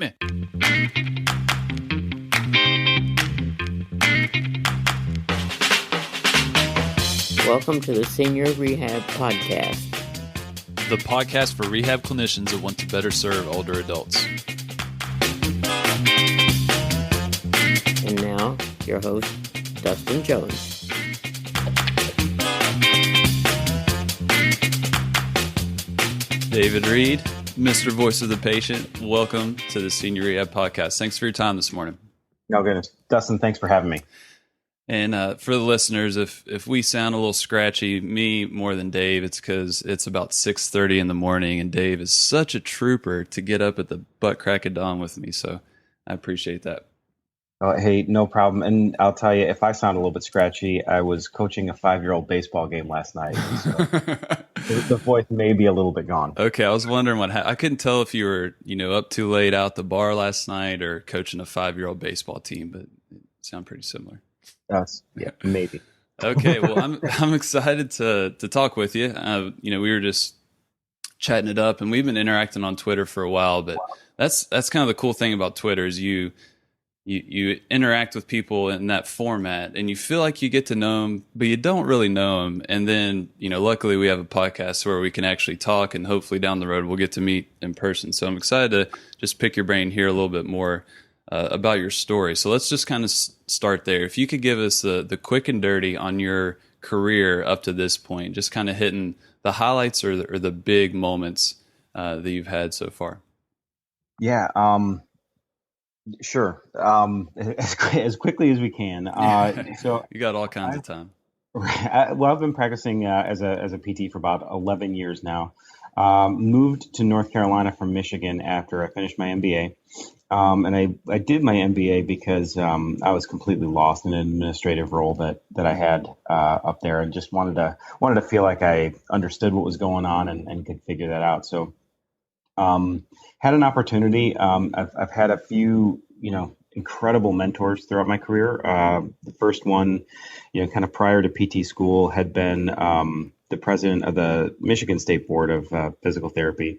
me. Welcome to the Senior Rehab Podcast. The podcast for rehab clinicians that want to better serve older adults. And now, your host, Dustin Jones. David Reed, Mr. Voice of the Patient, welcome to the Senior Rehab Podcast. Thanks for your time this morning. No goodness. Dustin, thanks for having me. And for the listeners, if we sound a little scratchy, me more than Dave, it's because it's about 6:30 in the morning, and Dave is such a trooper to get up at the butt crack of dawn with me. So I appreciate that. Hey, no problem. And I'll tell you, if I sound a little bit scratchy, I was coaching a 5-year-old baseball game last night. So the voice may be a little bit gone. Okay, I was wondering I couldn't tell if you were, up too late out the bar last night or coaching a 5-year-old baseball team, but it sounded pretty similar. Yeah, maybe. Okay, well, I'm excited to talk with you. We were just chatting it up, and we've been interacting on Twitter for a while. But that's kind of the cool thing about Twitter is you interact with people in that format, and you feel like you get to know them, but you don't really know them. And then luckily we have a podcast where we can actually talk, and hopefully down the road we'll get to meet in person. So I'm excited to just pick your brain here a little bit more about your story. So let's just kind of start there. If you could give us the quick and dirty on your career up to this point, just kind of hitting the highlights or the big moments that you've had so far. Yeah, sure. As quickly as we can. So you got all kinds of time. I've been practicing as a PT for about 11 years now. Moved to North Carolina from Michigan after I finished my MBA. And I did my MBA because I was completely lost in an administrative role that I had up there, and just wanted to feel like I understood what was going on and could figure that out. So had an opportunity. I've had a few incredible mentors throughout my career. The first one, kind of prior to PT school, had been the president of the Michigan State Board of Physical Therapy.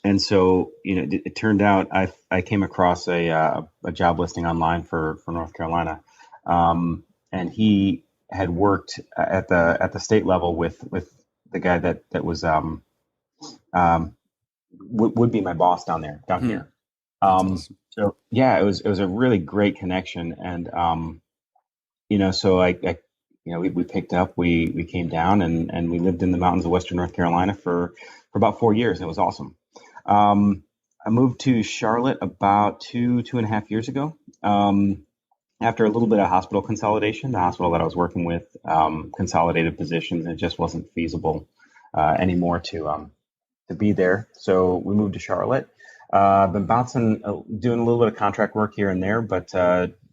And so, it turned out I came across a job listing online for North Carolina, and he had worked at the state level with the guy that was would be my boss down here. Awesome. So yeah, it was a really great connection, and so we picked up, we came down, and we lived in the mountains of Western North Carolina for about 4 years. It was awesome. I moved to Charlotte about 2.5 years ago. After a little bit of hospital consolidation, the hospital that I was working with consolidated positions, and it just wasn't feasible anymore to be there. So we moved to Charlotte. Been bouncing, doing a little bit of contract work here and there, but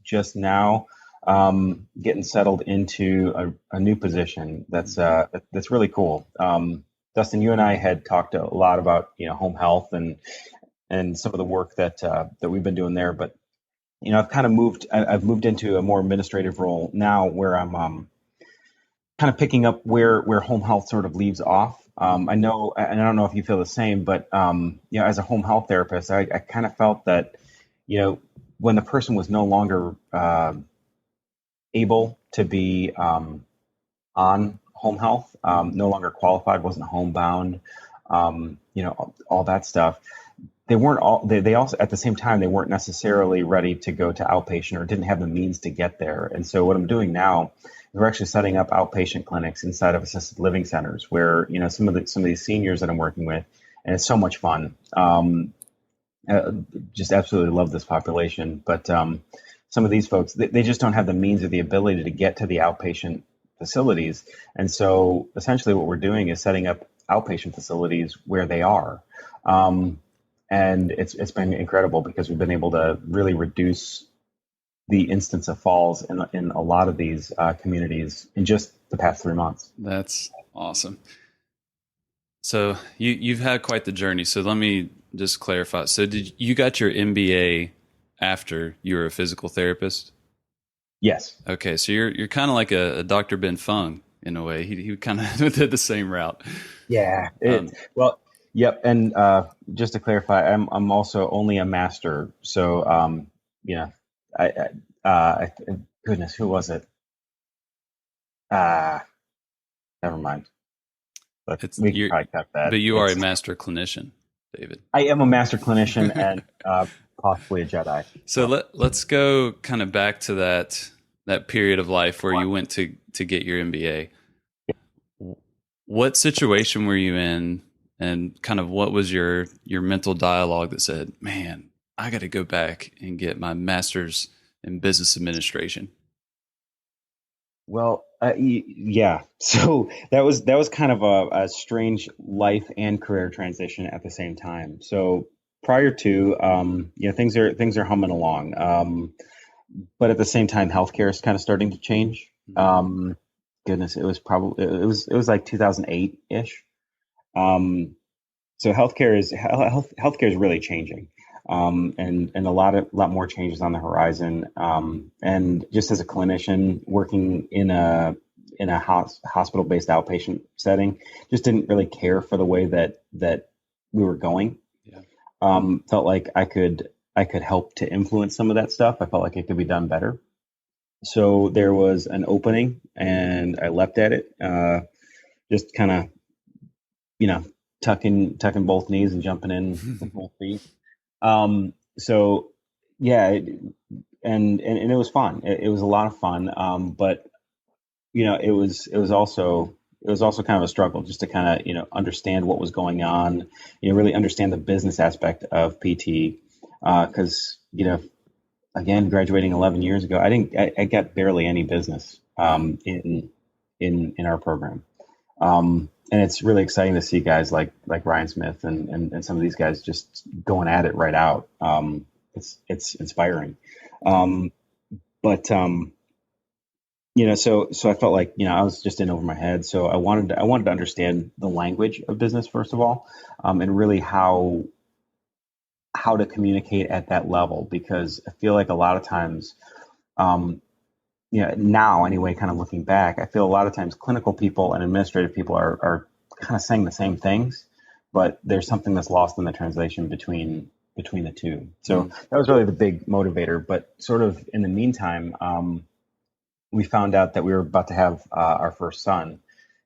just now getting settled into a new position that's really cool. Dustin, you and I had talked a lot about home health and some of the work that we've been doing there, but I've kind of moved into a more administrative role now, where I'm kind of picking up where home health sort of leaves off. I know, and I don't know if you feel the same, but as a home health therapist, I kind of felt that when the person was no longer able to be on home health, no longer qualified, wasn't homebound, all that stuff. They weren't they also, at the same time, they weren't necessarily ready to go to outpatient or didn't have the means to get there. And so what I'm doing now is we're actually setting up outpatient clinics inside of assisted living centers where, some of these seniors that I'm working with, and it's so much fun. Just absolutely love this population. But some of these folks, they just don't have the means or the ability to get to the outpatient facilities. And so essentially what we're doing is setting up outpatient facilities where they are. And it's been incredible because we've been able to really reduce the instance of falls in a lot of these communities in just the past 3 months. That's awesome. So you've had quite the journey. So let me just clarify. So did you got your MBA after you were a physical therapist? Yes. Okay, so you're kind of like a Dr. Ben Fung in a way. He kind of did the same route. Yeah. Yep. And just to clarify, I'm also only a master. So you know, goodness, who was it? Uh, Never mind. But It's we can you, probably cut that. but you are a It's master clinician, David. I am a master clinician and possibly a Jedi. So So let's go kind of back to that period of life where you went to get your MBA. What situation were you in, and kind of what was your mental dialogue that said, "Man, I got to go back and get my master's in business administration"? well, yeah. So that was kind of a strange life and career transition at the same time. So prior to, things are humming along, but at the same time, healthcare is kind of starting to change. Goodness, it was like 2008 ish. Um, so healthcare is really changing, and a lot more changes on the horizon. And just as a clinician working in a hospital based outpatient setting, just didn't really care for the way that we were going. Yeah. Felt like I could help to influence some of that stuff. I felt like it could be done better. So there was an opening, and I leapt at it. Just kind of, you know, tucking both knees and jumping in with both feet. So yeah, and it was fun. It was a lot of fun. But it was also kind of a struggle just to kind of understand what was going on. Really understand the business aspect of PT, because again, graduating 11 years ago, I got barely any business in our program. And it's really exciting to see guys like Ryan Smith and some of these guys just going at it right out. It's inspiring. But so I felt like I was just in over my head. So I wanted to understand the language of business first of all, and really how to communicate at that level, because I feel like a lot of times, now anyway, kind of looking back, I feel a lot of times clinical people and administrative people are kind of saying the same things, but there's something that's lost in the translation between the two. So that was really the big motivator. But sort of in the meantime, we found out that we were about to have our first son.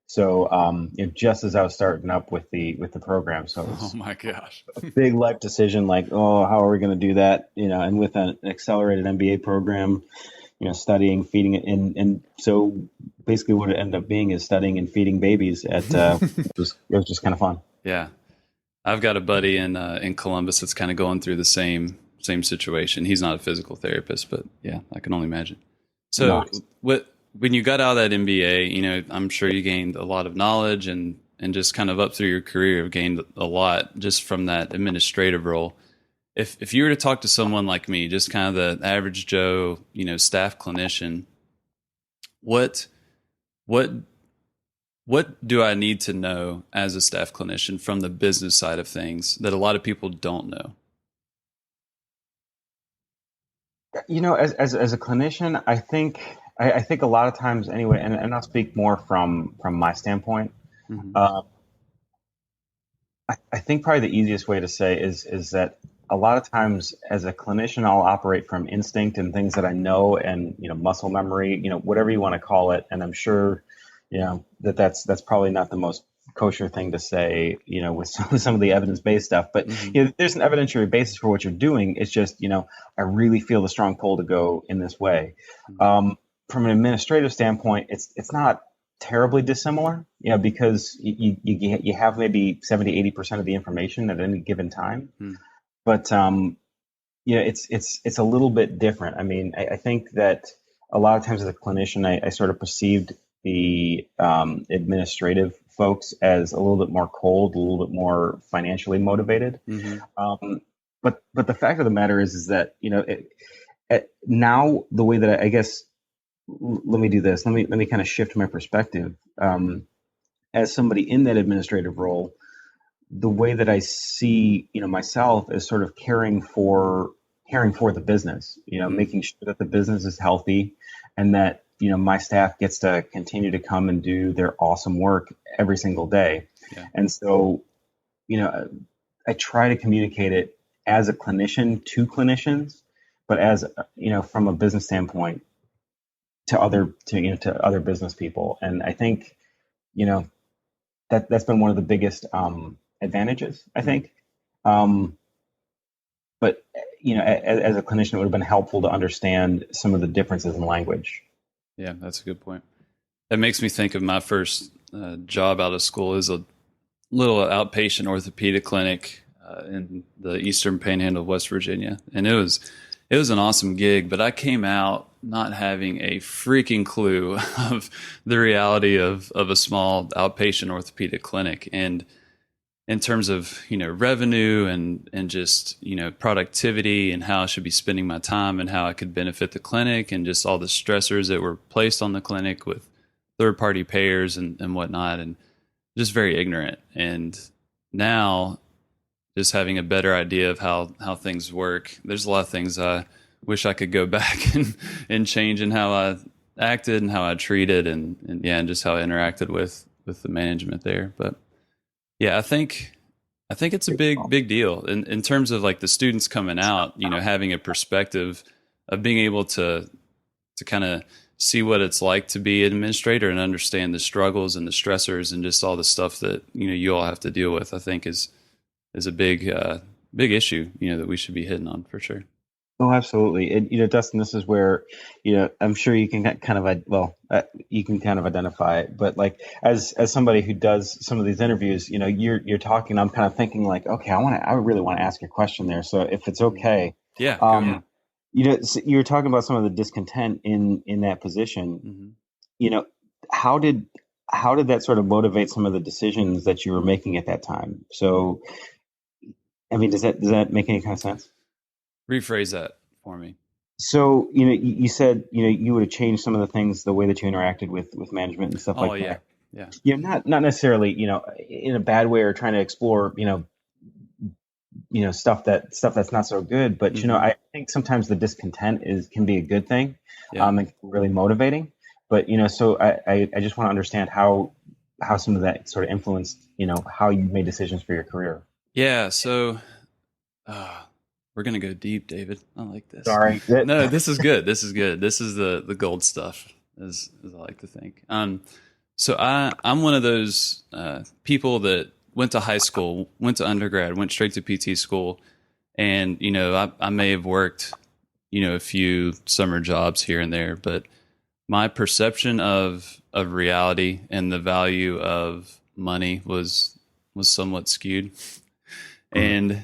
So just as I was starting up with the program, so it was Oh my gosh, a big life decision, like, oh, how are we going to do that? And with an accelerated MBA program, studying, feeding it, and so basically what it ended up being is studying and feeding babies at it was just kind of fun. yeah. I've got a buddy in Columbus that's kind of going through the same situation. He's not a physical therapist, but yeah, I can only imagine. So Nice. when you got out of that MBA, I'm sure you gained a lot of knowledge and just kind of up through your career have gained a lot just from that administrative role. If you were to talk to someone like me, just kind of the average Joe, staff clinician, what do I need to know as a staff clinician from the business side of things that a lot of people don't know? As a clinician, I think a lot of times anyway, and I'll speak more from my standpoint. Mm-hmm. I think probably the easiest way to say is that a lot of times as a clinician, I'll operate from instinct and things that I know, and muscle memory, whatever you want to call it. And I'm sure that's probably not the most kosher thing to say, with some of the evidence-based stuff. But there's an evidentiary basis for what you're doing. It's just I really feel the strong pull to go in this way. From an administrative standpoint, it's not terribly dissimilar, because you have maybe 70-80% of the information at any given time. But it's a little bit different. I mean, I think that a lot of times as a clinician, I sort of perceived the administrative folks as a little bit more cold, a little bit more financially motivated. But the fact of the matter is that now the way that I guess, let me do this. Let me kind of shift my perspective. As somebody in that administrative role, the way that I see, myself is sort of caring for the business, making sure that the business is healthy and that, my staff gets to continue to come and do their awesome work every single day. Yeah. And so, I try to communicate it as a clinician to clinicians, but as, from a business standpoint to other business people. And I think, that's been one of the biggest advantages, I think. But as a clinician, it would have been helpful to understand some of the differences in language. Yeah, that's a good point. That makes me think of my first job out of school as a little outpatient orthopedic clinic in the Eastern Panhandle of West Virginia, and it was an awesome gig. But I came out not having a freaking clue of the reality of a small outpatient orthopedic clinic, and in terms of revenue and just productivity and how I should be spending my time and how I could benefit the clinic and just all the stressors that were placed on the clinic with third party payers and whatnot, and just very ignorant. And now, just having a better idea of how things work, there's a lot of things I wish I could go back and change in how I acted and how I treated and just how I interacted with the management there. But yeah, I think it's a big deal in terms of like the students coming out, having a perspective of being able to kind of see what it's like to be an administrator and understand the struggles and the stressors and just all the stuff that you all have to deal with. I think is a big issue that we should be hitting on for sure. Oh, absolutely. And Dustin, this is where I'm sure you can kind of identify it. But like as somebody who does some of these interviews, you're talking. I'm kind of thinking like, okay, I really want to ask a question there. So if it's okay, yeah. So you're talking about some of the discontent in that position. Mm-hmm. How did that sort of motivate some of the decisions that you were making at that time? So, I mean, does that make any kind of sense? Rephrase that for me. So, you said, you would have changed some of the things, the way that you interacted with management and stuff like that. Yeah. Not necessarily, in a bad way or trying to explore, stuff that's not so good. But, mm-hmm. I think sometimes the discontent can be a good thing, and really motivating. But, so I just want to understand how some of that sort of influenced, how you made decisions for your career. Yeah. So, we're going to go deep, David. I like this. Sorry. No, this is good. This is good. This is the gold stuff, as I like to think. So I'm one of those people that went to high school, went to undergrad, went straight to PT school. And, I may have worked, a few summer jobs here and there, but my perception of reality and the value of money was somewhat skewed. Mm-hmm. And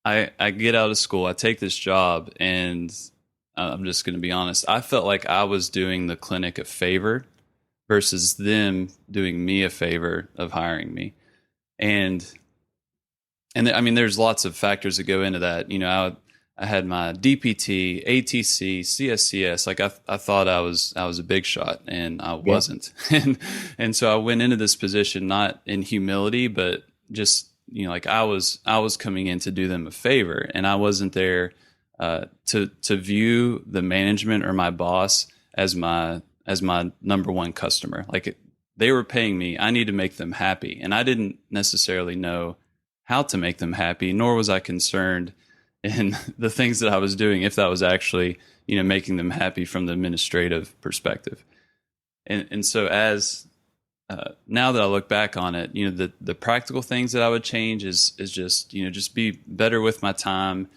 I get out of school, I take this job, and I'm just going to be honest. I felt like I was doing the clinic a favor versus them doing me a favor of hiring me. And I mean, there's lots of factors that go into that. I had my DPT, ATC, CSCS. Like I thought I was a big shot, and I wasn't. And so I went into this position not in humility, but just like I was coming in to do them a favor, and I wasn't there to view the management or my boss as my number one customer. Like they were paying me, I need to make them happy, and I didn't necessarily know how to make them happy, nor was I concerned in the things that I was doing if that was actually making them happy from the administrative perspective. And so as now that I look back on it, the practical things that I would change is just, just be better with my time,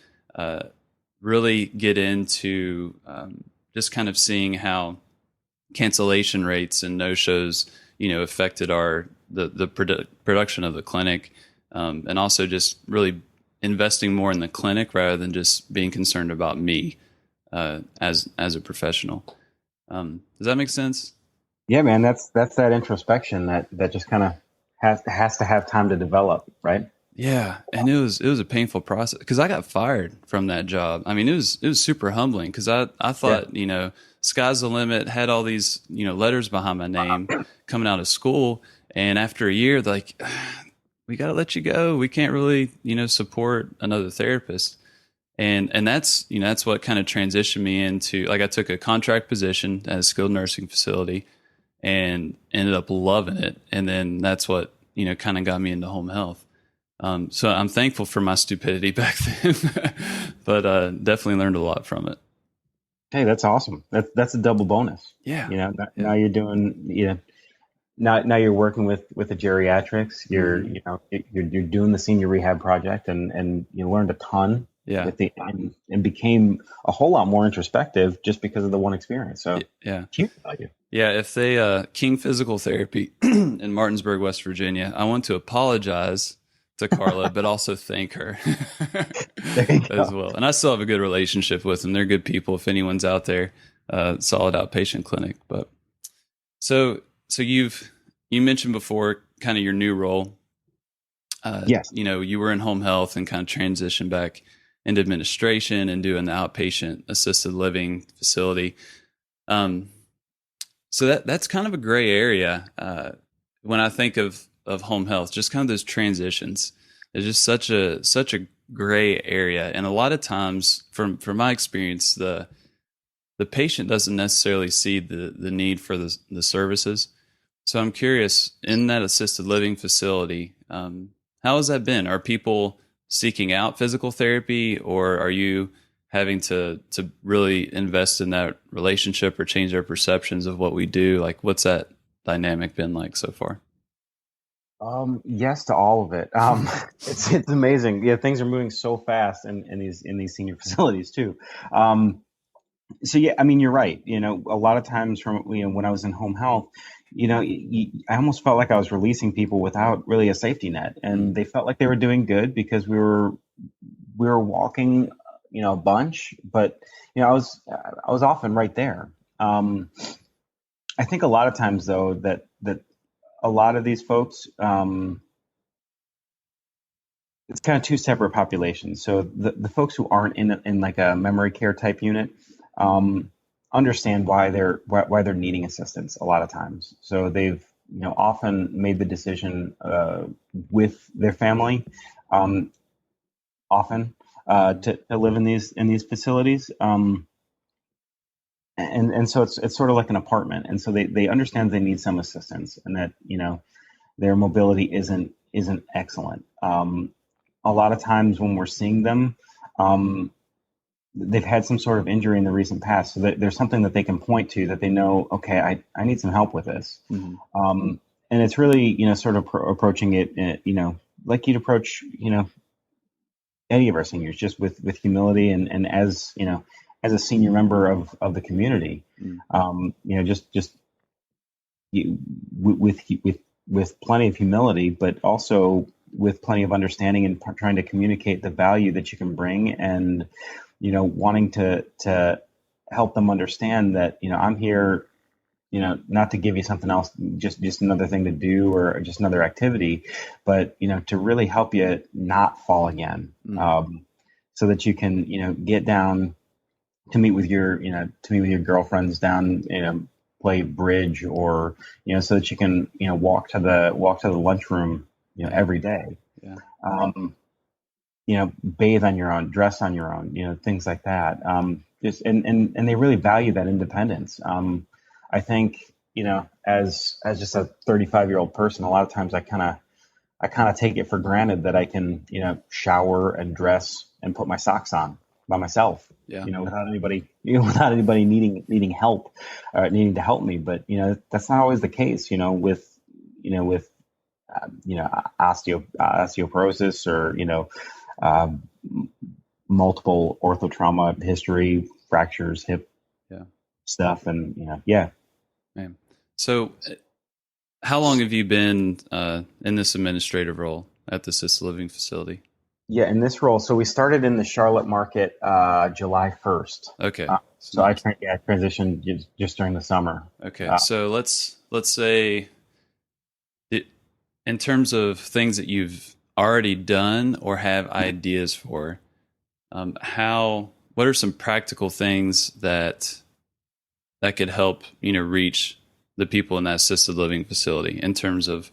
really get into just kind of seeing how cancellation rates and no-shows, affected the production of the clinic, and also just really investing more in the clinic rather than just being concerned about me as a professional. Does that make sense? Yeah, man, that's that introspection that just kind of has to have time to develop, right? Yeah, and it was a painful process because I got fired from that job. I mean, it was super humbling because I thought sky's the limit. Had all these letters behind my name coming out of school, and after a year, they're like, we got to let you go. We can't really support another therapist, and that's that's what kind of transitioned me into, like, I took a contract position at a skilled nursing facility and ended up loving it. And then that's what, kind of got me into home health. So I'm thankful for my stupidity back then, but definitely learned a lot from it. Hey, that's awesome. That's a double bonus. Yeah. Now Yeah. you're doing, now you're working with the geriatrics. Hmm. You're doing the senior rehab project, and you learned a ton Yeah. and became a whole lot more introspective just because of the one experience. So Yeah. huge value. Yeah. If they, King Physical Therapy in Martinsburg, West Virginia, I want to apologize to Carla, but also thank her There you as go. well. And I still have a good relationship with them. They're good people. If anyone's out there, solid outpatient clinic. But so you mentioned before kind of your new role. Yes. You were in home health and kind of transitioned back into administration and doing the outpatient assisted living facility. Um, so that's kind of a gray area when I think of home health. Just kind of those transitions. It's just such a gray area, and a lot of times, from my experience, the patient doesn't necessarily see the need for the services. So I'm curious, in that assisted living facility, how has that been? Are people seeking out physical therapy, or are you having to really invest in that relationship or change their perceptions of what we do? Like, what's that dynamic been like so far? Yes to all of it. It's amazing. Yeah, things are moving so fast in these senior facilities too. Um, so yeah, I mean, you're right. A lot of times when I was in home health, I almost felt like I was releasing people without really a safety net, Mm, and they felt like they were doing good because we were walking, a bunch, but I was often right there. Um, I think a lot of times though that a lot of these folks, it's kind of two separate populations. So the folks who aren't in like a memory care type unit, um, understand why they're needing assistance a lot of times. So they've often made the decision with their family, um, often to live in these facilities. And so it's sort of like an apartment, and so they understand they need some assistance, and that their mobility isn't excellent. A lot of times when we're seeing them, um, they've had some sort of injury in the recent past, so that there's something that they can point to that they know. Okay, I need some help with this, mhm. and it's really sort of approaching it, like you'd approach any of our seniors, just with humility and as as a senior member of the community, Mm, just you, with plenty of humility, but also with plenty of understanding and trying to communicate the value that you can bring, and wanting to help them understand that I'm here, not to give you something else, just another thing to do or just another activity, but to really help you not fall again, mm, so that you can get down to meet with your girlfriends down, play bridge, or so that you can walk to the lunchroom yeah, every day, yeah, um, bathe on your own, dress on your own, things like that. Just and they really value that independence. I think as just a 35-year-old person, a lot of times I kind of take it for granted that I can shower and dress and put my socks on by myself, yeah, without anybody without anybody needing help, needing to help me. But that's not always the case, with osteoporosis, or um, multiple orthotrauma history, fractures, hip yeah, stuff, and yeah. man. So, how long have you been in this administrative role at the assisted living facility? Yeah, in this role, so we started in the Charlotte market July 1st. Okay, it's So not I transitioned just during the summer. okay. So let's say it, in terms of things that you've already done or have ideas for, how what are some practical things that could help reach the people in that assisted living facility in terms of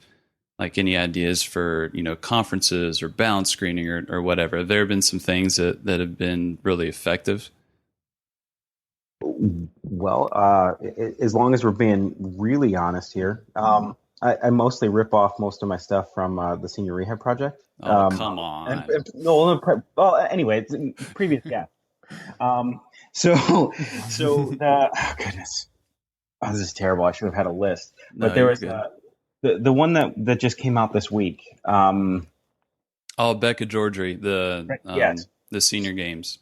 like any ideas for conferences or balance screening or whatever? Have there been some things that have been really effective? Well, as long as we're being really honest here, I mostly rip off most of my stuff from the Senior Rehab Project. Oh, come on. Well, anyway, it's previous guest. Um, so, oh goodness, oh, this is terrible. I should have had a list, but No, there you're was good. the one that just came out this week. Oh, Becca Georgie, Yes, the senior games.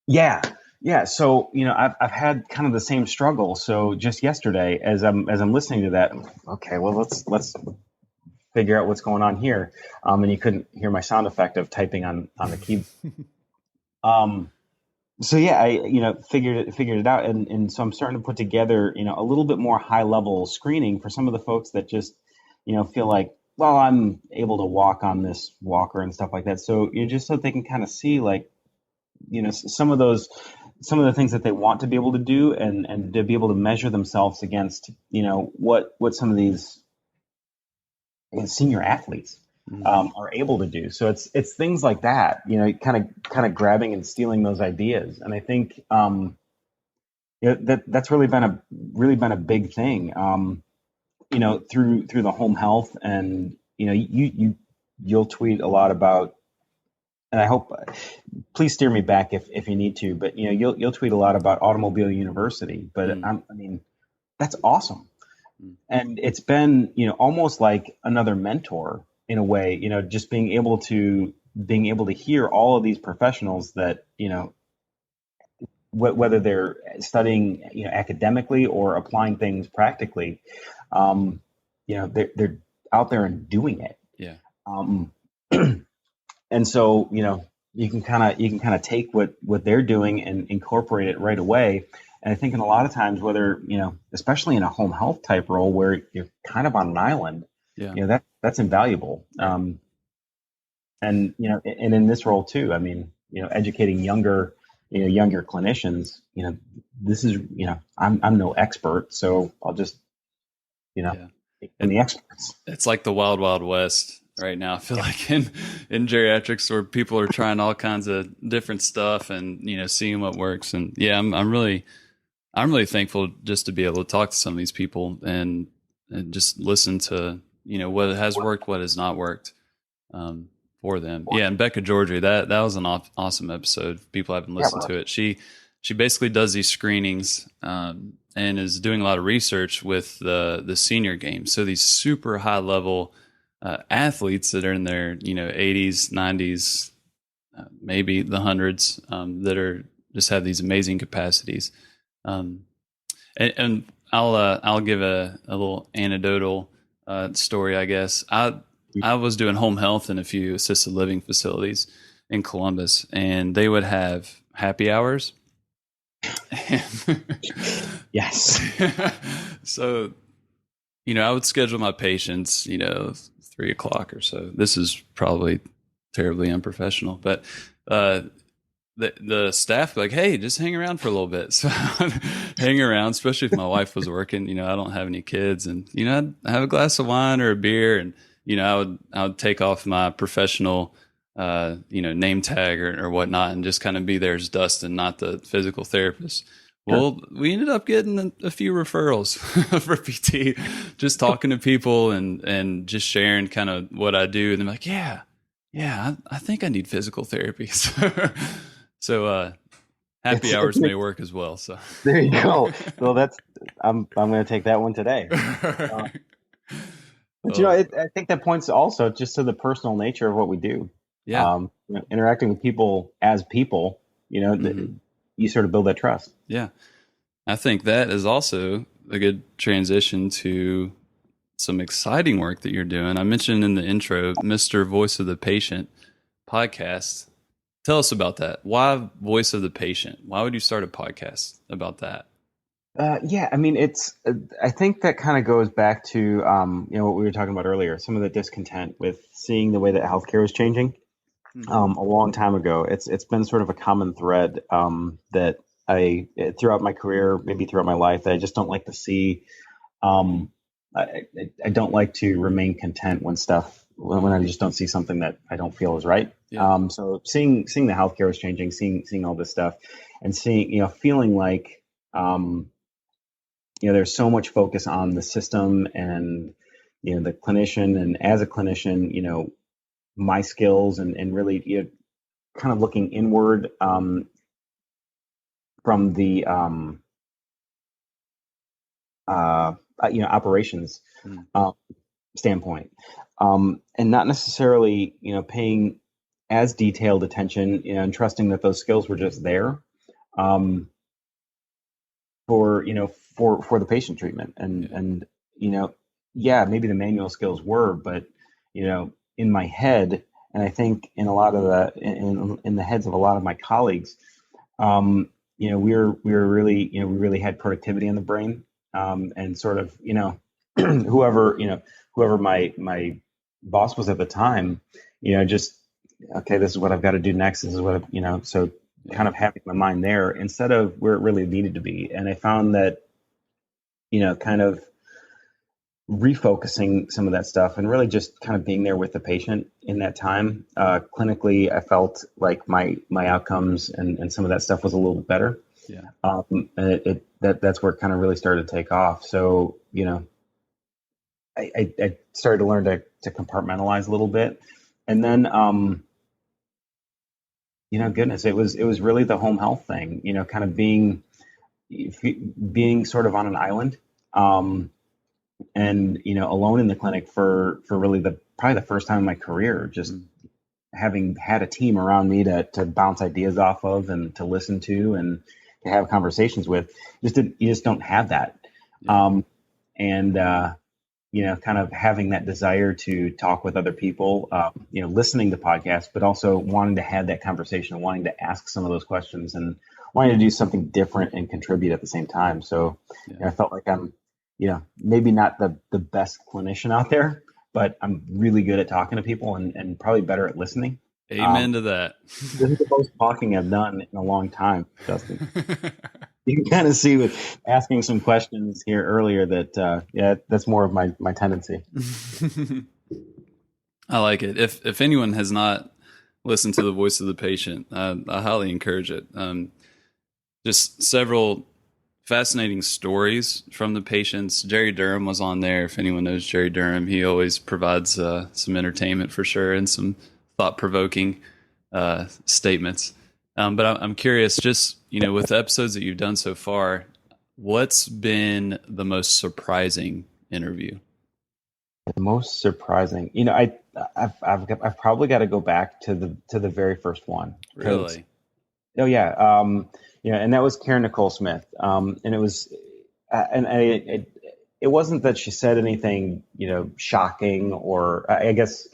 yeah, yeah. So I've had kind of the same struggle. So just yesterday, as I'm listening to that, okay, well let's figure out what's going on here. And you couldn't hear my sound effect of typing on the key. Um, so yeah, I figured it out, and so I'm starting to put together a little bit more high level screening for some of the folks that just feel like, well, I'm able to walk on this walker and stuff like that. So just so they can kind of see, like, some of the things that they want to be able to do, and to be able to measure themselves against what some of these senior athletes are able to do. So it's things like that, kind of grabbing and stealing those ideas. And I think that's really been a big thing, through the home health. And you'll tweet a lot about, and I hope, please steer me back if you need to, but you'll tweet a lot about Automobile University. But I mean, that's awesome. And it's been, almost like another mentor in a way, just being able to hear all of these professionals that, whether they're studying, academically or applying things practically, they're out there and doing it. Yeah. And so, you can kind of take what they're doing and incorporate it right away. And I think in a lot of times, whether, especially in a home health type role where you're kind of on an island, that's invaluable. And in this role too, I mean, educating younger clinicians, this is, I'm no expert, so I'll just, and the experts. It's like the wild, wild west right now. I feel like in geriatrics, where people are trying all kinds of different stuff and, seeing what works. And yeah, I'm really thankful just to be able to talk to some of these people and just listen to, what has worked, what has not worked, for them. Yeah. And Becca Georgie, that was an awesome episode. If people haven't listened to it. She basically does these screenings, and is doing a lot of research with the senior games. So these super high level athletes that are in their 80s, 90s, maybe the hundreds, that are just have these amazing capacities. And I'll give a little anecdotal story, I guess. I was doing home health in a few assisted living facilities in Columbus, and they would have happy hours. Yes. So, I would schedule my patients, 3:00 or so. This is probably terribly unprofessional, but the staff like, hey, just hang around for a little bit. So I'd hang around, especially if my wife was working. I don't have any kids, and I'd have a glass of wine or a beer, and I would take off my professional name tag or whatnot, and just kind of be there as Dustin, not the physical therapist. Well, we ended up getting a few referrals for PT, just talking to people and just sharing kind of what I do. And they're like, yeah, I think I need physical therapy. So happy hours may work as well. So there you go. Well, I'm going to take that one today. But I think that points also just to the personal nature of what we do. Yeah. Interacting with people as people, you sort of build that trust. Yeah. I think that is also a good transition to some exciting work that you're doing. I mentioned in the intro, Mr. Voice of the Patient podcast. Tell us about that. Why Voice of the Patient? Why would you start a podcast about that? Yeah, I mean, I think that kind of goes back to, what we were talking about earlier, some of the discontent with seeing the way that healthcare is changing. A long time ago. It's been sort of a common thread that I, throughout my career, maybe throughout my life, that I just don't like to see. I don't like to remain content when I just don't see something that I don't feel is right. Yeah. So seeing the healthcare is changing, seeing all this stuff, and feeling like there's so much focus on the system and the clinician, and as a clinician, my skills, and really, kind of looking inward, from the operations Mm. standpoint, and not necessarily paying as detailed attention, and trusting that those skills were just there, um, for the patient treatment, and yeah, maybe the manual skills were, but in my head, and I think in a lot of in the heads of a lot of my colleagues, we were really, we really had productivity in the brain, and sort of, whoever, whoever my boss was at the time, just, okay, this is what I've got to do next. This is what, so kind of having my mind there instead of where it really needed to be. And I found that, kind of refocusing some of that stuff and really just kind of being there with the patient in that time. Clinically, I felt like my outcomes and some of that stuff was a little better. Yeah. And that's where it kind of really started to take off. So, I started to learn to compartmentalize a little bit. And then, goodness, it was really the home health thing, kind of being sort of on an island, and, alone in the clinic for really probably the first time in my career, just having had a team around me to bounce ideas off of and to listen to and to have conversations with. You just don't have that. Yeah. And, kind of having that desire to talk with other people, listening to podcasts, but also wanting to have that conversation, wanting to ask some of those questions and wanting to do something different and contribute at the same time. So I felt like I'm, maybe not the best clinician out there, but I'm really good at talking to people and probably better at listening. Amen to that. This is the most talking I've done in a long time, Justin. You can kind of see with asking some questions here earlier that, that's more of my tendency. I like it. If anyone has not listened to the voice of the patient, I highly encourage it. Just several fascinating stories from the patients. Jerry Durham was on there. If anyone knows Jerry Durham, he always provides some entertainment for sure and some thought-provoking statements. But I'm curious, just, with the episodes that you've done so far, what's been the most surprising interview? The most surprising, I've probably got to go back to the very first one. Really? Oh yeah. And that was Karen Nicole Smith. And it was, it wasn't that she said anything, shocking, or I guess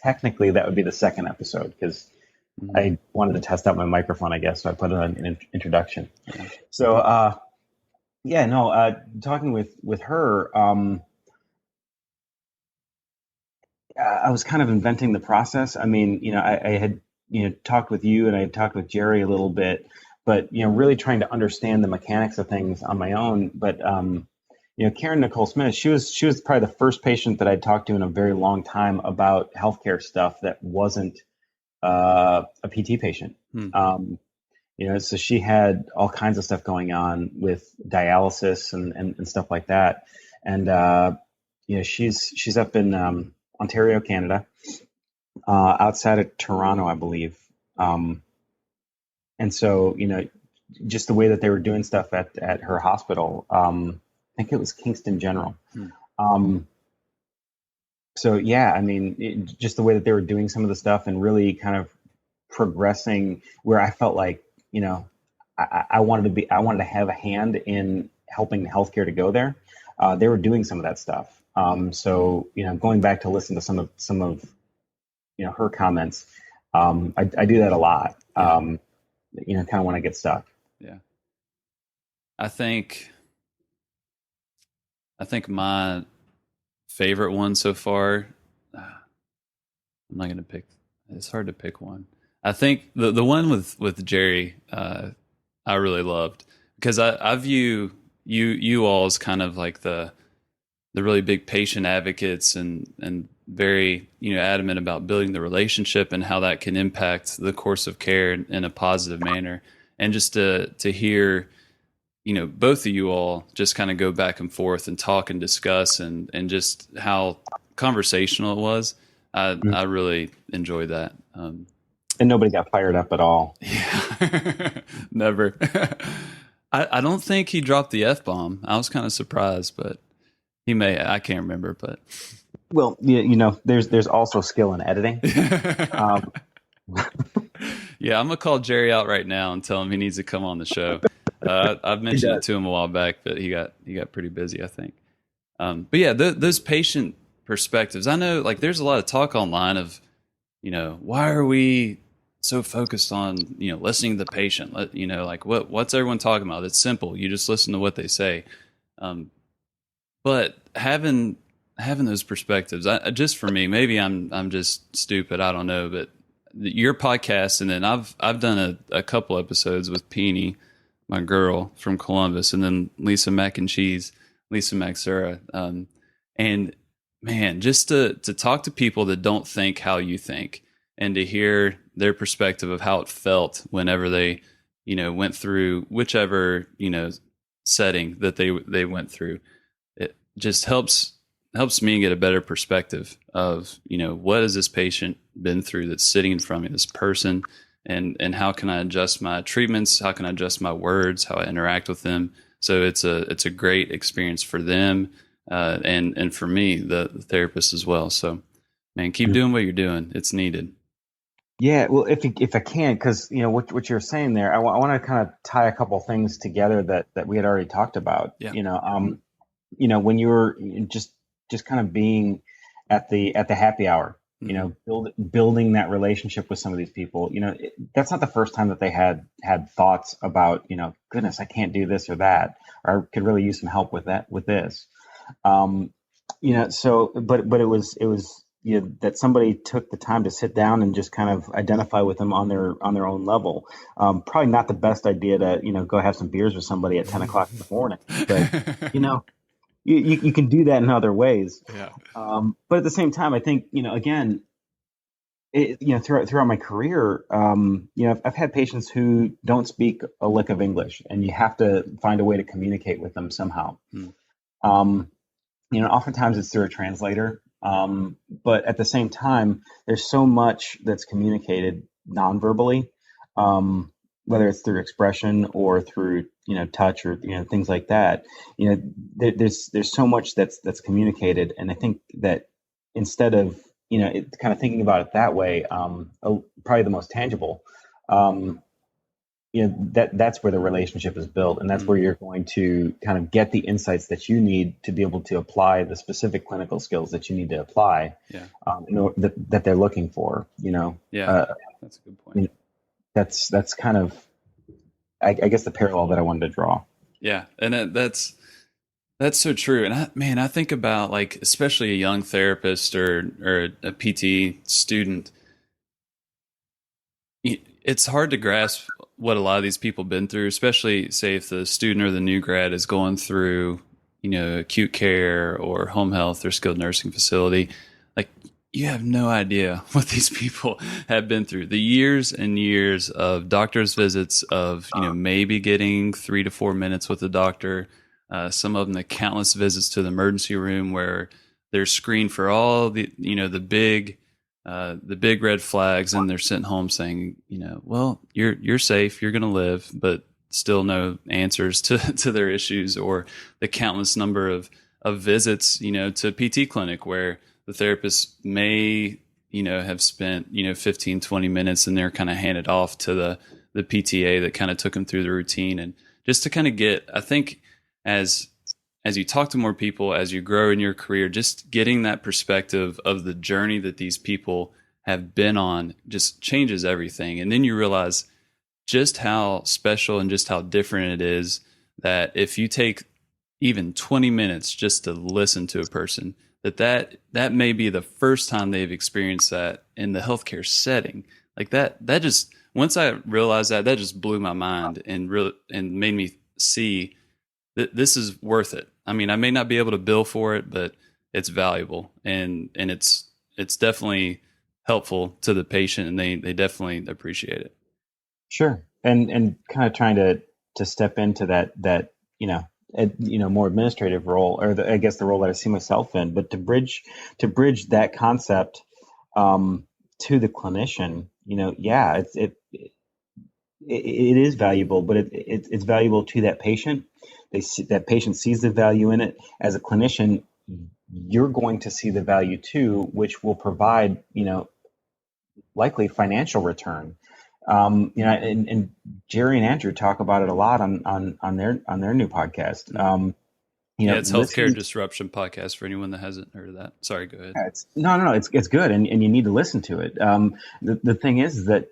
technically that would be the second episode, because I wanted to test out my microphone, I guess. So I put it on an introduction. Yeah. So, talking with her, I was kind of inventing the process. I mean, I had, talked with you and I had talked with Jerry a little bit, but, really trying to understand the mechanics of things on my own. But, Karen Nicole Smith, she was probably the first patient that I'd talked to in a very long time about healthcare stuff that wasn't a PT patient. So she had all kinds of stuff going on with dialysis and stuff like that. And, she's up in Ontario, Canada, outside of Toronto, I believe. And so, just the way that they were doing stuff at her hospital, I think it was Kingston General. So yeah, I mean, just the way that they were doing some of the stuff and really kind of progressing, where I felt like, I wanted to have a hand in helping healthcare to go there. They were doing some of that stuff. So, going back to listen to some of her comments, I do that a lot. Kind of when I get stuck. Yeah. I think my favorite one so far, I'm not going to pick, it's hard to pick one. I think the one with Jerry, I really loved, because I view you all as kind of like the really big patient advocates and very, adamant about building the relationship and how that can impact the course of care in a positive manner. And just to hear both of you all just kind of go back and forth and talk and discuss and just how conversational it was. I really enjoyed that. And nobody got fired up at all. Yeah, never. I don't think he dropped the F-bomb. I was kind of surprised, but he may. I can't remember, but well, there's also skill in editing. Yeah, I'm gonna call Jerry out right now and tell him he needs to come on the show. I've mentioned it to him a while back, but he got pretty busy, I think. But yeah, those patient perspectives. I know, like, there's a lot of talk online of, why are we so focused on listening to the patient? Like what's everyone talking about? It's simple. You just listen to what they say. But having those perspectives, just for me, maybe I'm just stupid. I don't know, but your podcast, and then I've done a couple episodes with Peony, my girl from Columbus, and then Lisa Mac and Cheese, Lisa Maxura. And man, just to talk to people that don't think how you think, and to hear their perspective of how it felt whenever they, went through whichever, setting that they went through. It just helps me get a better perspective of, what has this patient been through that's sitting in front of me, this person, and how can I adjust my treatments? How can I adjust my words, how I interact with them? So it's a great experience for them, and for me, the therapist as well. So, man, keep doing what you're doing. It's needed. Yeah, well, if I can, because what you're saying there, I want to kind of tie a couple things together that we had already talked about. Yeah. When you're just kind of being at the happy hour, building that relationship with some of these people. That's not the first time that they had thoughts about, goodness, I can't do this or that, or I could really use some help with this. So, but it was that somebody took the time to sit down and just kind of identify with them on their own level. Probably not the best idea to, go have some beers with somebody at 10 o'clock in the morning, but, you can do that in other ways. Yeah. But at the same time, I think, again, throughout my career, I've had patients who don't speak a lick of English, and you have to find a way to communicate with them somehow. Oftentimes it's through a translator. But at the same time, there's so much that's communicated non-verbally, whether it's through expression or through, touch or, things like that. There's so much that's communicated. And I think that instead of, kind of thinking about it that way, probably the most tangible, that's where the relationship is built, and that's where you're going to kind of get the insights that you need to be able to apply the specific clinical skills that you need to apply, that they're looking for. That's a good point. That's kind of, I guess, the parallel that I wanted to draw. Yeah, and that's so true. And I think about, like, especially a young therapist or a PT student. It's hard to grasp what a lot of these people been through, especially, say, if the student or the new grad is going through, acute care or home health or skilled nursing facility. Like, you have no idea what these people have been through. The years and years of doctor's visits, of, maybe getting 3 to 4 minutes with the doctor. Some of them, the countless visits to the emergency room where they're screened for all the, the big red flags, and they're sent home saying, well, you're safe, you're going to live, but still no answers to their issues. Or the countless number of visits, to PT clinic where the therapist may, have spent, 15, 20 minutes, and they're kind of handed off to the PTA that kind of took them through the routine. And just to kind of get, I think, as you talk to more people, as you grow in your career, just getting that perspective of the journey that these people have been on just changes everything. And then you realize just how special and just how different it is that if you take even 20 minutes just to listen to a person, that may be the first time they've experienced that in the healthcare setting. Like that just, once I realized that just blew my mind and made me see this is worth it. I mean, I may not be able to bill for it, but it's valuable, and it's definitely helpful to the patient, and they definitely appreciate it. Sure. And kind of trying to to step into that more administrative role, or I guess the role that I see myself in, but to bridge that concept to the clinician, it is valuable, but it's valuable to that patient. That patient sees the value in it. As a clinician, you're going to see the value too, which will provide, likely financial return. And Jerry and Andrew talk about it a lot on their new podcast. It's Healthcare Disruption Podcast for anyone that hasn't heard of that. Sorry, go ahead. It's good, and you need to listen to it. The thing is that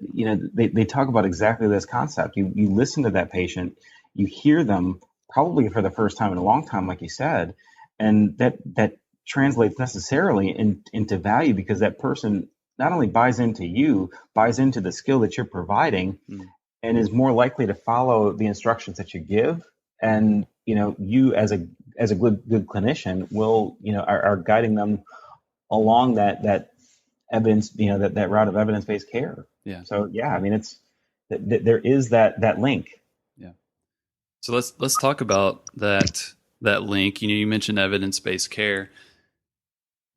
they talk about exactly this concept. You listen to that patient, you hear them probably for the first time in a long time, like you said, and that translates necessarily into value, because that person not only buys into you, buys into the skill that you're providing, and is more likely to follow the instructions that you give. And you as a good clinician will are guiding them along that evidence, that route of evidence-based care. Yeah. So it's there is that link. Yeah. So let's talk about that link. You mentioned evidence-based care,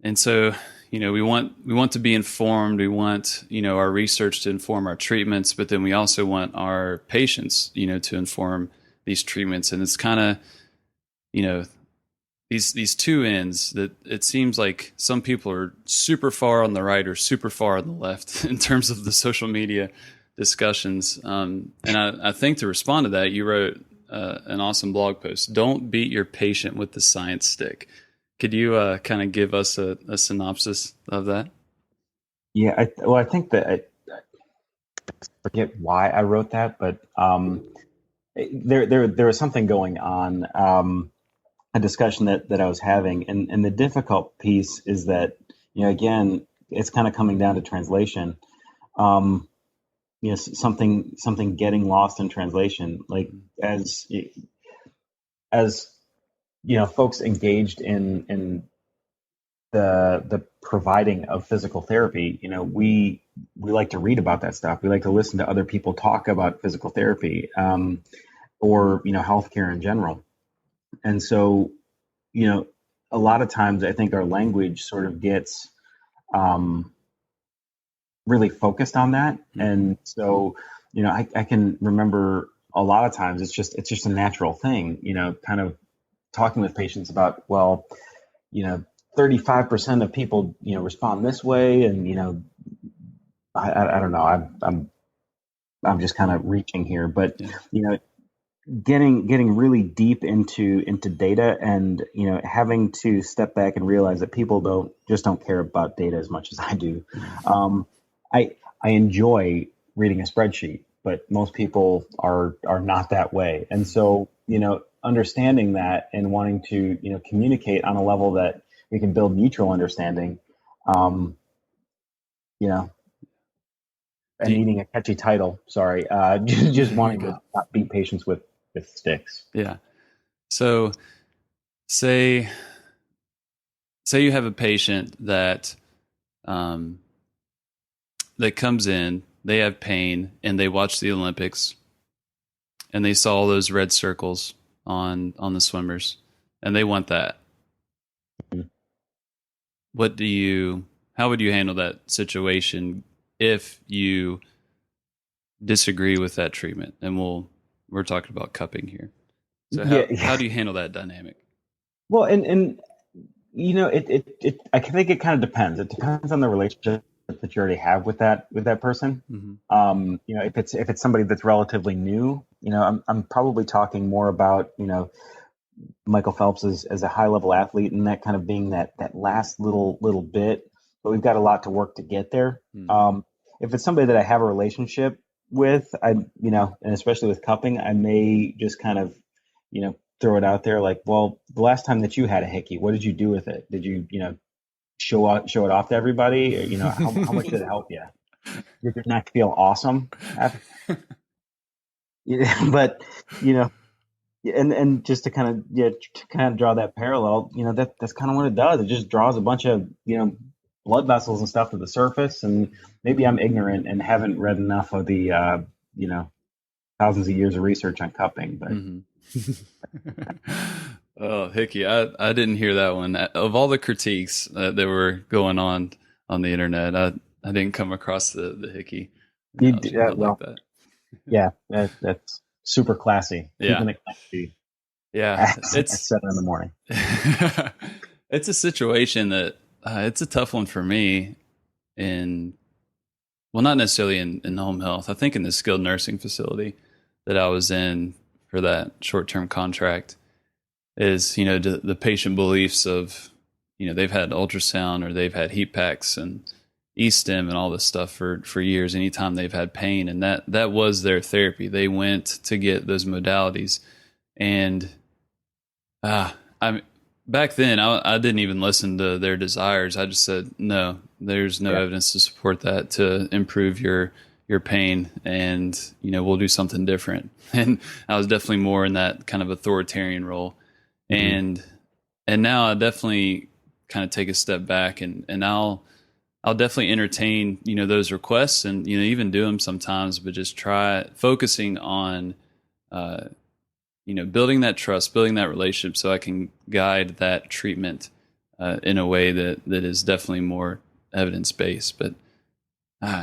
and so we want to be informed. We want our research to inform our treatments, but then we also want our patients to inform these treatments. And it's kind of these two ends that it seems like some people are super far on the right or super far on the left in terms of the social media discussions. And I think to respond to that, you wrote an awesome blog post. Don't beat your patient with the science stick. Could you kind of give us a synopsis of that? Yeah, I think that I forget why I wrote that, but there was something going on, a discussion that I was having, and the difficult piece is that again, it's kind of coming down to translation. Something getting lost in translation, like as folks engaged in the providing of physical therapy, we like to read about that stuff. We like to listen to other people talk about physical therapy, or healthcare in general. And so, a lot of times I think our language sort of gets really focused on that. And so, I can remember a lot of times it's just a natural thing, kind of talking with patients about, 35% of people, respond this way. And, I don't know, I'm just kind of reaching here, but, getting really deep into data, and, having to step back and realize that people don't care about data as much as I do. I enjoy reading a spreadsheet, but most people are not that way. And so, understanding that and wanting to, communicate on a level that we can build mutual understanding, and needing a catchy title. Sorry. Just wanting to not beat patients with sticks. Yeah. So say you have a patient that, that comes in, they have pain, and they watch the Olympics, and they saw all those red circles on the swimmers, and they want that. Mm-hmm. How would you handle that situation if you disagree with that treatment? And we're talking about cupping here. So how do you handle that dynamic? Well, and I think it kind of depends. It depends on the relationship that you already have with that person. Mm-hmm. If it's somebody that's relatively new, I'm probably talking more about, Michael Phelps as a high level athlete, and that kind of being that last little bit, but we've got a lot to work to get there. Mm-hmm. If it's somebody that I have a relationship with, and especially with cupping, I may just kind of, throw it out there like, well, the last time that you had a hickey, what did you do with it? Did you, show it off to everybody? Or, how much did it help you? Did it not feel awesome? But, and just to kind of draw that parallel, that's kind of what it does. It just draws a bunch of, blood vessels and stuff to the surface. And maybe I'm ignorant and haven't read enough of the, thousands of years of research on cupping, but Oh, hickey. I didn't hear that one. Of all the critiques that were going on the internet, I didn't come across the hickey you analogy. I well, like that. yeah, that's super classy. Yeah. Keeping it classy Yeah. at 7 in the morning. It's a situation that it's a tough one for me well, not necessarily in home health. I think in the skilled nursing facility that I was in for that short-term contract is, the patient beliefs of, they've had ultrasound or they've had heat packs and e-stim and all this stuff for years, anytime they've had pain. And that was their therapy. They went to get those modalities. And back then I didn't even listen to their desires. I just said, no, there's no evidence to support that to improve your pain, and we'll do something different. And I was definitely more in that kind of authoritarian role. And now I definitely kind of take a step back, and I'll definitely entertain those requests, and even do them sometimes, but just try focusing on building that trust, building that relationship, so I can guide that treatment in a way that is definitely more evidence-based. But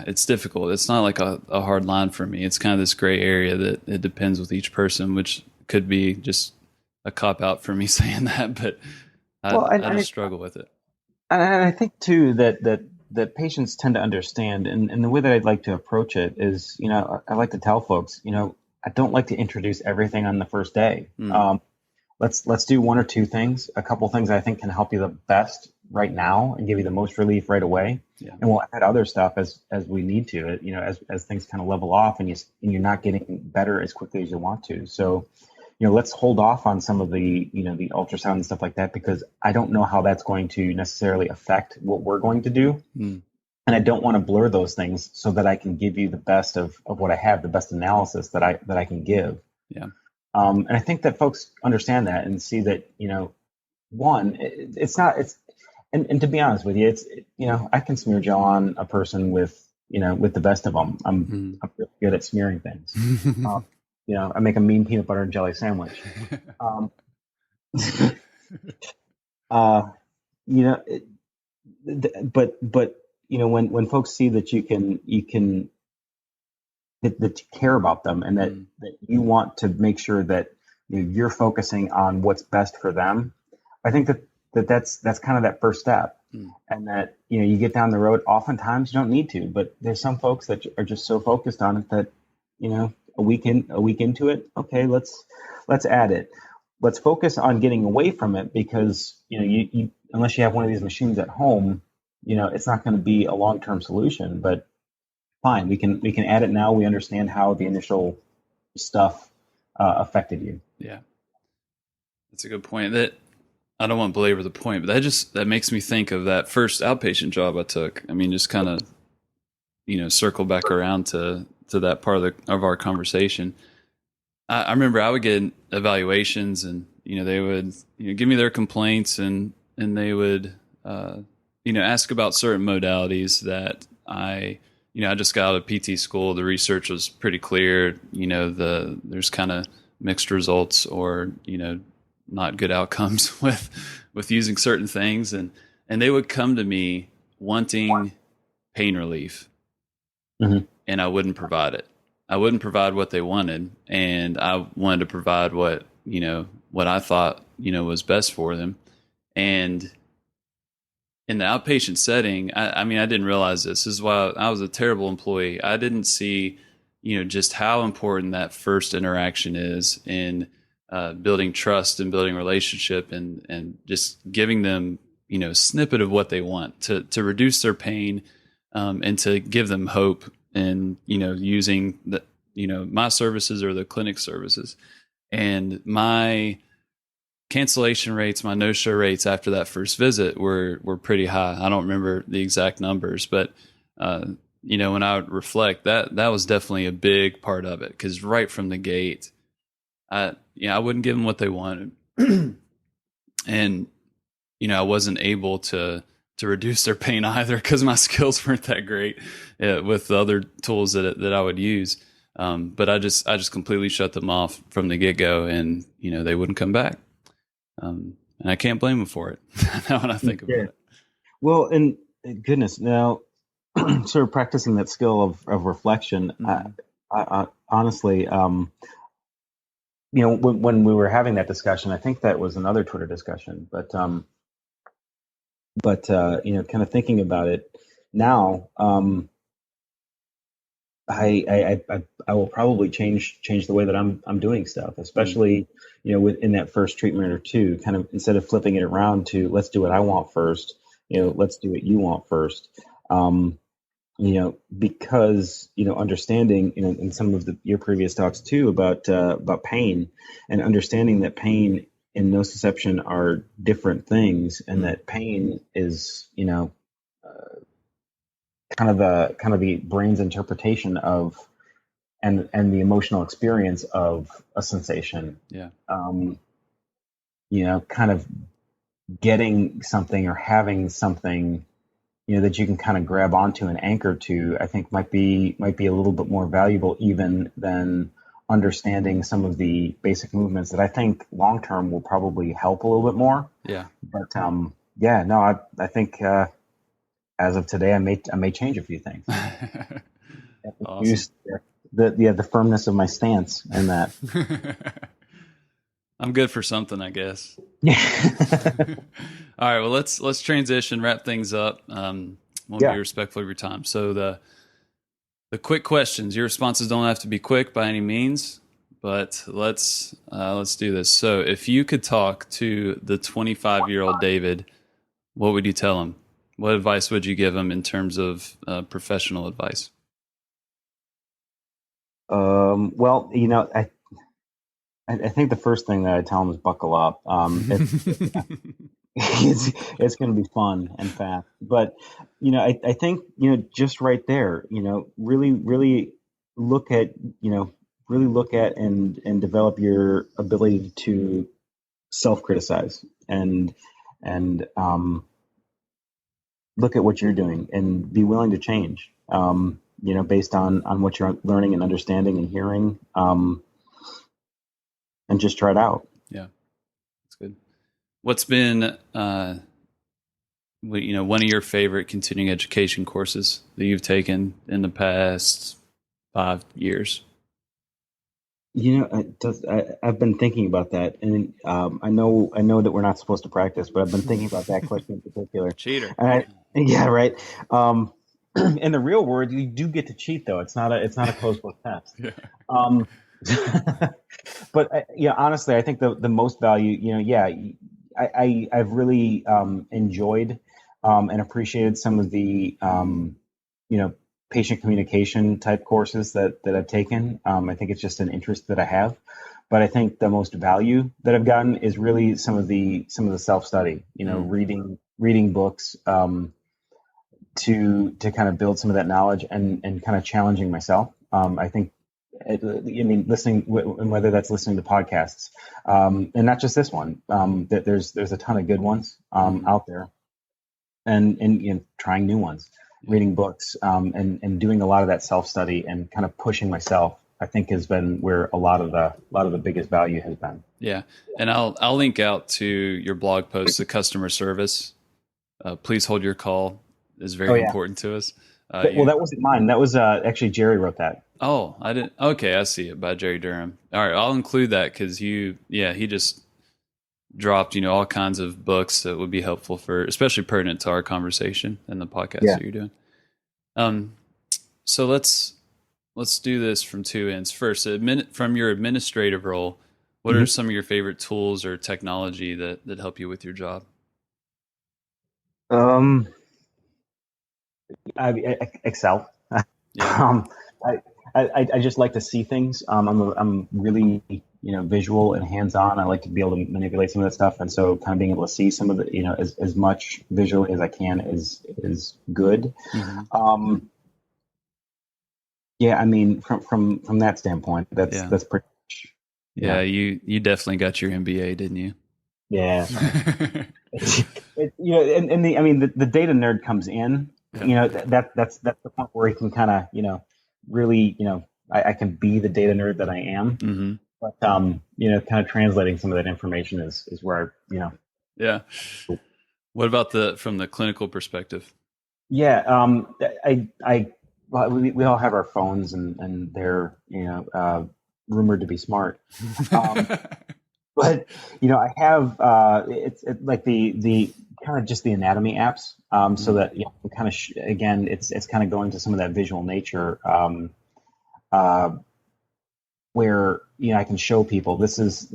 it's difficult. It's not like a hard line for me. It's kind of this gray area that it depends with each person, which could be just a cop-out for me saying that, but I just struggle with it. And I think too that patients tend to understand, and the way that I'd like to approach it is, I like to tell folks, I don't like to introduce everything on the first day. Let's do one or two things, a couple things I think can help you the best right now and give you the most relief right away. Yeah. And we'll add other stuff as we need to, as things kind of level off and you're not getting better as quickly as you want to. So, let's hold off on some of the, the ultrasound and stuff like that, because I don't know how that's going to necessarily affect what we're going to do. And I don't want to blur those things so that I can give you the best of what I have, the best analysis that I can give. Yeah. And I think that folks understand that and see that, and to be honest with you, I can smear gel on a person with the best of them. I'm really good at smearing things. I make a mean peanut butter and jelly sandwich. But when folks see that you can that you care about them, and that you want to make sure that you're focusing on what's best for them, I think that's kind of that first step. And that you get down the road. Oftentimes you don't need to, but there's some folks that are just so focused on it that a week into it, okay, let's add it. Let's focus on getting away from it, because you unless you have one of these machines at home, it's not going to be a long-term solution. But fine, we can add it now. We understand how the initial stuff affected you. Yeah, that's a good point. That I don't want to belabor the point, but that makes me think of that first outpatient job I took. I mean, just kind of circle back around to that part of our conversation. I remember I would get evaluations, and they would give me their complaints, and they would ask about certain modalities that I just got out of PT school. The research was pretty clear. There's kind of mixed results, or not good outcomes with using certain things, and they would come to me wanting pain relief, and I wouldn't provide it. I wouldn't provide what they wanted, and I wanted to provide what I thought was best for them. And in the outpatient setting, I mean, I didn't realize this. This is why I was a terrible employee. I didn't see, just how important that first interaction is in building trust and building relationship, and just giving them, a snippet of what they want to reduce their pain, and to give them hope, and, using the, my services or the clinic services. And my cancellation rates, my no-show rates after that first visit were pretty high. I don't remember the exact numbers, but, when I would reflect, that was definitely a big part of it. 'Cause right from the gate, I wouldn't give them what they wanted. And, I wasn't able to reduce their pain either, because my skills weren't that great with the other tools that I would use. But I just completely shut them off from the get go, and they wouldn't come back. And I can't blame them for it. Now when I think about it. Well, and goodness, now sort of practicing that skill of reflection. I honestly, when we were having that discussion, I think that was another Twitter discussion, but kind of thinking about it now, I will probably change the way that I'm doing stuff, especially within that first treatment or two. Kind of instead of flipping it around to let's do what I want first, let's do what you want first. Because understanding in some of your previous talks too about pain, and understanding that pain and nociception are different things, and that pain is kind of the brain's interpretation of and the emotional experience of a sensation. Yeah. Kind of getting something or having something that you can kind of grab onto and anchor to, I think might be a little bit more valuable even than understanding some of the basic movements that I think long term will probably help a little bit more. Yeah. But I think as of today, I may change a few things. Awesome. Use the firmness of my stance in that. I'm good for something, I guess. Yeah. All right. Well, let's transition, wrap things up. Won't be respectful of your time. So the quick questions. Your responses don't have to be quick by any means, but let's do this. So, if you could talk to the 25-year-old David, what would you tell him? What advice would you give him in terms of professional advice? Well, I think the first thing that I tell him is buckle up. It's going to be fun and fast, but I think just right there, really look at and develop your ability to self-criticize and look at what you're doing and be willing to change. Based on what you're learning and understanding and hearing. And just try it out. Yeah, that's good. What's been, one of your favorite continuing education courses that you've taken in the past 5 years? I've been thinking about that, and I know that we're not supposed to practice, but I've been thinking about that question in particular. Cheater. Yeah, right. In the real world, you do get to cheat, though. It's not a closed book test. Yeah. But honestly, I think the most value, I've really enjoyed and appreciated some of the patient communication type courses that I've taken. I think it's just an interest that I have. But I think the most value that I've gotten is really some of the self-study, reading books to kind of build some of that knowledge and kind of challenging myself. I think, listening, whether that's listening to podcasts, and not just this one, that there's a ton of good ones out there, and trying new ones, reading books, and doing a lot of that self-study and kind of pushing myself, I think has been where a lot of the biggest value has been. Yeah. And I'll link out to your blog post, the customer service. Please hold your call is very important to us. Well, that wasn't mine. That was actually Jerry wrote that. Oh, I didn't. Okay, I see it, by Jerry Durham. All right, I'll include that because he just dropped all kinds of books that would be helpful for, especially pertinent to our conversation and the podcast that you're doing. So let's do this from two ends. First, from your administrative role, what are some of your favorite tools or technology that help you with your job? Excel. Yeah. I just like to see things. I'm really visual and hands-on. I like to be able to manipulate some of that stuff, and so kind of being able to see some of the as much visually as I can is good. Mm-hmm. From that standpoint, that's pretty much. Yeah, you definitely got your MBA, didn't you? Yeah. The data nerd comes in. That's the point where he can kind of really I can be the data nerd that I am, Mm-hmm. but kind of translating some of that information is where Yeah. What about from the clinical perspective? yeah, well, we all have our phones and they're rumored to be smart. Um, but I have it's like the kind of just the anatomy apps, so that kind of again it's kind of going to some of that visual nature, uh, where I can show people this is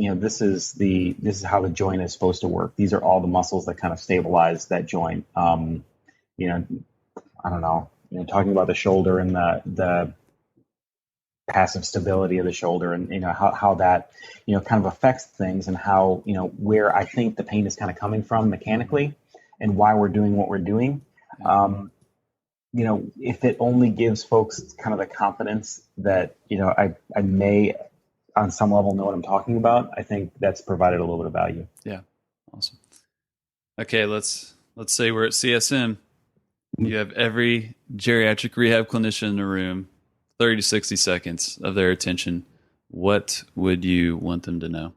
how the joint is supposed to work. These are all the muscles that kind of stabilize that joint. You know, I don't know, talking about the shoulder and the passive stability of the shoulder, and how that kind of affects things, and how where I think the pain is kind of coming from mechanically, and why we're doing what we're doing. If it only gives folks kind of the confidence that I may on some level know what I'm talking about, I think that's provided a little bit of value. Yeah, awesome. Okay, let's say we're at CSM. You have every geriatric rehab clinician in the room, 30 to 60 seconds of their attention. What would you want them to know?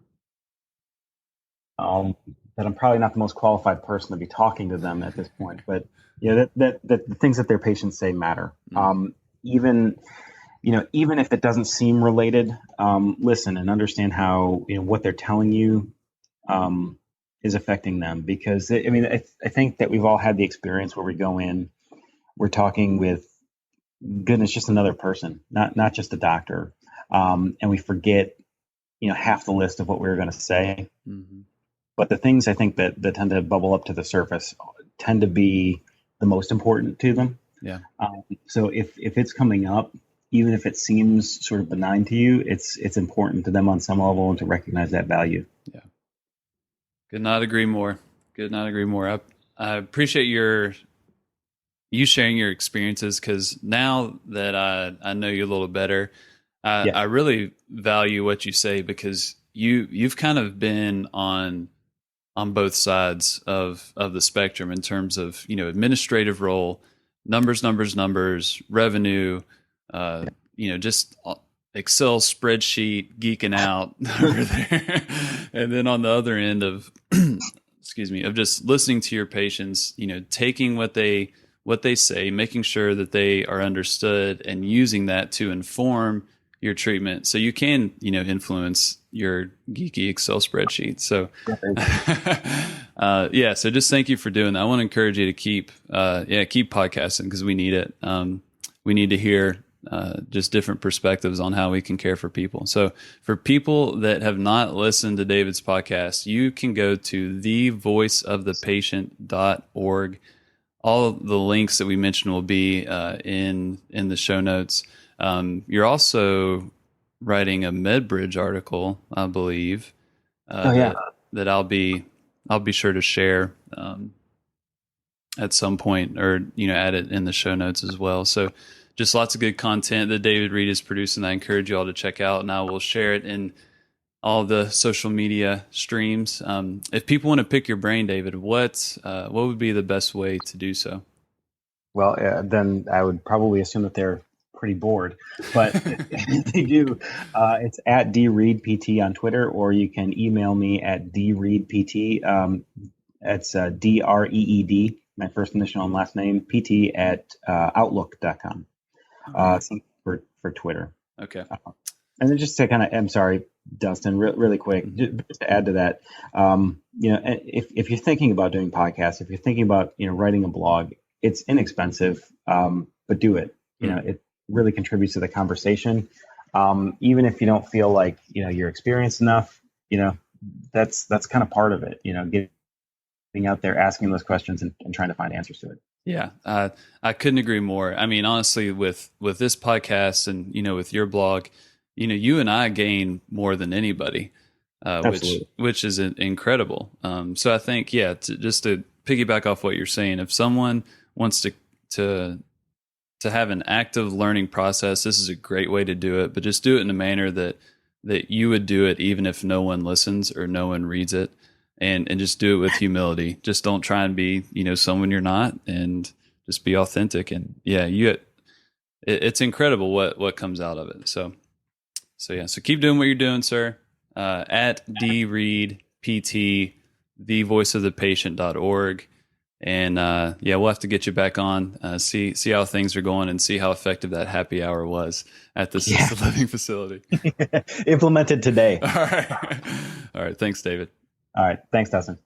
That I'm probably not the most qualified person to be talking to them at this point, but that the things that their patients say matter. Even if it doesn't seem related, listen and understand how what they're telling you is affecting them, because I think that we've all had the experience where we go in, we're talking with goodness, just another person, not just a doctor, and we forget half the list of what we were going to say. Mm-hmm. But the things I think that tend to bubble up to the surface tend to be the most important to them. Yeah. So if it's coming up, even if it seems sort of benign to you, it's important to them on some level, and to recognize that value. Yeah. Could not agree more. I appreciate you sharing your experiences, because now that I know you a little better, I really value what you say, because you've kind of been on both sides of the spectrum in terms of administrative role, numbers, revenue, just Excel spreadsheet geeking out over there, and then on the other end of excuse me, of just listening to your patients, taking what they say, making sure that they are understood, and using that to inform your treatment, so you can influence your geeky Excel spreadsheet. So so just thank you for doing that. I want to encourage you to keep podcasting, because we need it. We need to hear just different perspectives on how we can care for people. So for people that have not listened to David's podcast, you can go to thevoiceofthepatient.org. All the links that we mentioned will be in the show notes. You're also writing a MedBridge article, I believe, that I'll be sure to share at some point, or add it in the show notes as well. So just lots of good content that David Reed is producing. I encourage you all to check out, and I will share it in all the social media streams. If people want to pick your brain, David, what would be the best way to do so? Well, then I would probably assume that they're pretty bored, but if they do, it's at dreedpt on Twitter, or you can email me at dreedpt. It's DREED, my first initial and last name, PT at outlook.com. For Twitter. Okay. And then just to kind of, I'm sorry, Dustin, really quick, just to add to that, if you're thinking about doing podcasts, if you're thinking about writing a blog, it's inexpensive, but do it. It really contributes to the conversation. Even if you don't feel like you're experienced enough, that's kind of part of it. Getting out there, asking those questions, and trying to find answers to it. Yeah, I couldn't agree more. I mean, honestly, with this podcast and with your blog, you and I gain more than anybody, which is incredible. So I think, just to piggyback off what you're saying, if someone wants to have an active learning process, this is a great way to do it. But just do it in a manner that you would do it, even if no one listens or no one reads it. And just do it with humility. Just don't try and be, someone you're not, and just be authentic. And it's incredible what comes out of it. So yeah, so keep doing what you're doing, sir. At dreedpt, thevoiceofthepatient.org. And yeah, we'll have to get you back on, see how things are going, and see how effective that happy hour was at the assisted living facility. Implemented today. All right. All right. Thanks, David. All right. Thanks, Dustin.